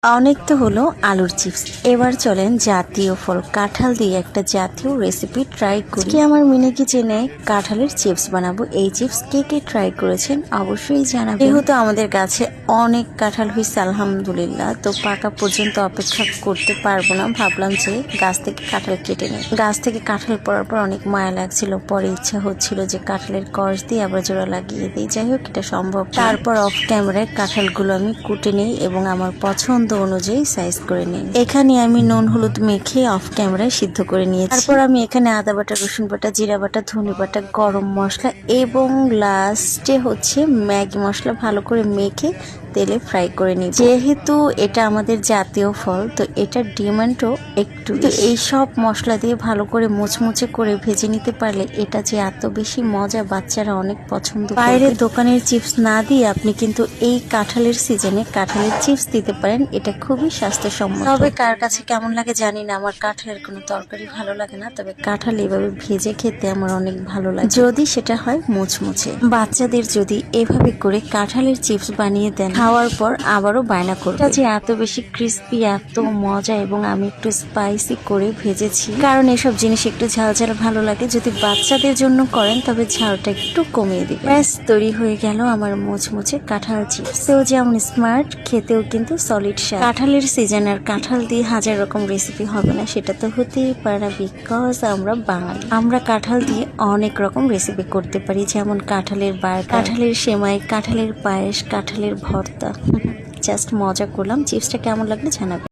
অনেক তো হলো আলুর চিপস। এবার চলেন জাতীয় ফল কাঁঠাল দিয়ে একটা জাতীয় রেসিপি ট্রাই করি। আমার মিনি কিচেনে কাঁঠালের চিপস বানাবো। এই চিপস কে কে ট্রাই করেছেন অবশ্যই জানাবেন। যেহেতু আমাদের গাছে অনেক কাঁঠাল হয়েছে আলহামদুলিল্লাহ, তো পাকা পর্যন্ত অপেক্ষা করতে পারবো না। ভাবলাম যে গাছ থেকে কাঁঠাল কেটে নেই। গাছ থেকে কাঁঠাল পড়ার পর অনেক মায়া লাগছিল, পরে ইচ্ছা হচ্ছিল যে কাঁঠালের কষ দিয়ে আবার জোড়া লাগিয়ে দিই। যাই হোক, এটা সম্ভব। তারপর অফ ক্যামেরায় কাঁঠালগুলো আমি কুটে নিই এবং আমার পছন্দ অনুযায়ী সাইজ করে নিই। এখানে আমি নুন হলুদ মেখে অফ ক্যামেরায় সিদ্ধ করে নিয়েছি। তারপর আমি এখানে আদা বাটা, রসুন বাটা, জিরা বাটা, ধনে বাটা, গরম মশলা এবং লাস্টে হচ্ছে ম্যাগি মশলা ভালো করে মেখে তেলে ফ্রাই করে নিই। যেহেতু এটা আমাদের জাতীয় ফল, তো এটার ডিমান্ডও একটু। তো এই সব মশলা দিয়ে ভালো করে মুচমুচে করে ভেজে নিতে পারলে এটা যে এত বেশি মজা, বাচ্চারা অনেক পছন্দ। বাইরের দোকানের চিপস না দিয়ে আপনি কিন্তু এই কাঁঠালের সিজনে কাঁঠালের চিপস দিতে পারেন। এটা খুবই স্বাস্থ্যসম্মত। তবে কার কাছে কেমন লাগে জানি না, আমার কাঁঠালের কোনো তরকারি ভালো লাগে না, তবে কাঁঠাল এভাবে ভেজে খেতে আমার অনেক ভালো লাগে, যদি সেটা হয় মুচমুচে। বাচ্চাদের যদি এভাবে করে কাঁঠালের চিপস বানিয়ে দেন, খাওয়ার পর আবারও বায়না করবে। এটা যে এত বেশি ক্রিস্পি, এত মজা, এবং আমি একটু স্পাইসি করে ভেজেছি কারণ এসব জিনিস একটু ঝাল ঝাল ভালো লাগে। যদি বাচ্চাদের জন্য করেন তবে ঝালটা একটু কমিয়ে দিবেন। ব্যাস, তৈরি হয়ে গেল আমার মুচমুচে কাঁঠাল চিপস। সেও যেমন স্মার্ট, খেতেও কিন্তু সলিড স্বাদ। কাঁঠালের সিজন আর কাঁঠাল দিয়ে হাজার রকম রেসিপি হবে না, সেটা তো হতেই পারে না, বিকজ আমরা বাঙালি। আমরা কাঁঠাল দিয়ে অনেক রকম রেসিপি করতে পারি, যেমন কাঁঠালের বার্গার, কাঁঠালের সেমাই, কাঁঠালের পায়েস, কাঁঠালের ভর্তা। জাস্ট মজা করলাম। চিপসটা কেমন লাগলো জানাবেন।